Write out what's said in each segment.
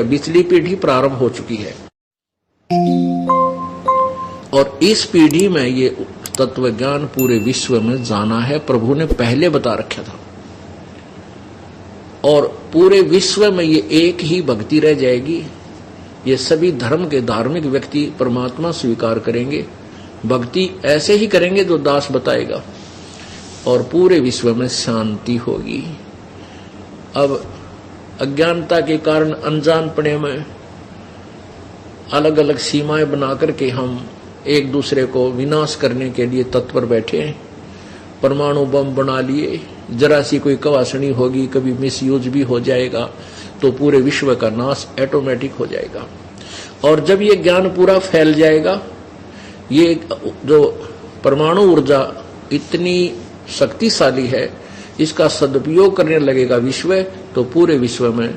पिछली पीढ़ी प्रारंभ हो चुकी है और इस पीढ़ी में ये तत्व ज्ञान पूरे विश्व में जाना है। प्रभु ने पहले बता रखा था और पूरे विश्व में ये एक ही भक्ति रह जाएगी। ये सभी धर्म के धार्मिक व्यक्ति परमात्मा स्वीकार करेंगे, भक्ति ऐसे ही करेंगे जो दास बताएगा और पूरे विश्व में शांति होगी। अब अज्ञानता के कारण अनजानपने में अलग अलग सीमाएं बना करके हम एक दूसरे को विनाश करने के लिए तत्पर बैठे हैं। परमाणु बम बना लिए, जरा सी कोई कवासनी होगी, कभी मिसयूज भी हो जाएगा तो पूरे विश्व का नाश ऑटोमेटिक हो जाएगा। और जब ये ज्ञान पूरा फैल जाएगा, ये जो परमाणु ऊर्जा इतनी शक्तिशाली है, इसका सदुपयोग करने लगेगा विश्व, तो पूरे विश्व में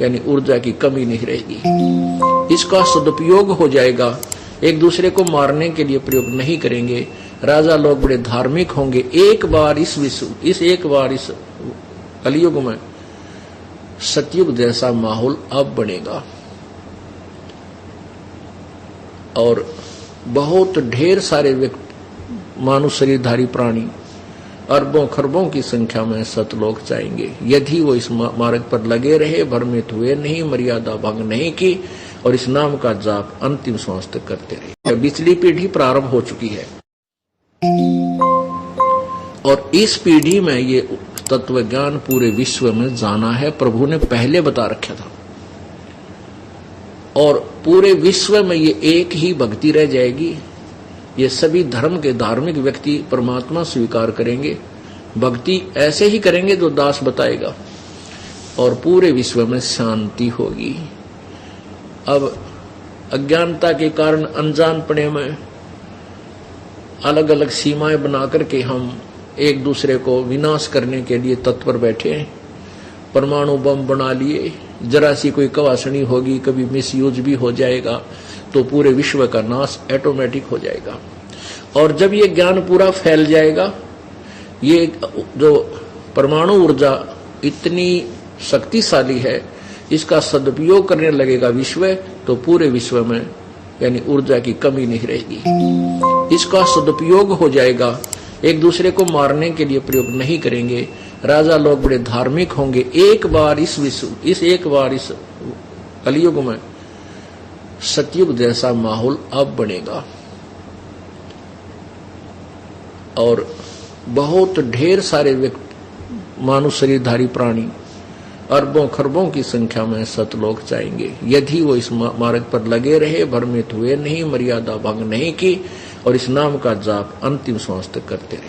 यानी ऊर्जा की कमी नहीं रहेगी। इसका सदुपयोग हो जाएगा, एक दूसरे को मारने के लिए प्रयोग नहीं करेंगे। राजा लोग बड़े धार्मिक होंगे। एक बार इस कलयुग में सतयुग जैसा माहौल अब बनेगा और बहुत ढेर सारे मानव शरीरधारी प्राणी अरबों खरबों की संख्या में सतलोक जाएंगे यदि वो इस मार्ग पर लगे रहे, भ्रमित हुए नहीं, मर्यादा भंग नहीं की और इस नाम का जाप अंतिम श्वास तक करते रहे। पिछली पीढ़ी प्रारंभ हो चुकी है और इस पीढ़ी में ये तत्व ज्ञान पूरे विश्व में जाना है। प्रभु ने पहले बता रखा था और पूरे विश्व में ये एक ही भक्ति रह जाएगी। ये सभी धर्म के धार्मिक व्यक्ति परमात्मा स्वीकार करेंगे, भक्ति ऐसे ही करेंगे जो दास बताएगा और पूरे विश्व में शांति होगी। अब अज्ञानता के कारण अनजानपने में अलग अलग सीमाएं बना करके हम एक दूसरे को विनाश करने के लिए तत्पर बैठे हैं। परमाणु बम बना लिए, जरा सी कोई कवासनी होगी, कभी मिसयूज भी हो जाएगा तो पूरे विश्व का नाश ऑटोमेटिक हो जाएगा। और जब ये ज्ञान पूरा फैल जाएगा, ये जो परमाणु ऊर्जा इतनी शक्तिशाली है, इसका सदुपयोग करने लगेगा विश्व, तो पूरे विश्व में यानी ऊर्जा की कमी नहीं रहेगी। इसका सदुपयोग हो जाएगा, एक दूसरे को मारने के लिए प्रयोग नहीं करेंगे। राजा लोग बड़े धार्मिक होंगे। एक बार इस कलयुग में सतयुग जैसा माहौल अब बनेगा और बहुत ढेर सारे मानव शरीरधारी प्राणी अरबों खरबों की संख्या में सतलोक जाएंगे यदि वो इस मार्ग पर लगे रहे, भ्रमित हुए नहीं, मर्यादा भंग नहीं की और इस नाम का जाप अंतिम श्वास तक करते रहे।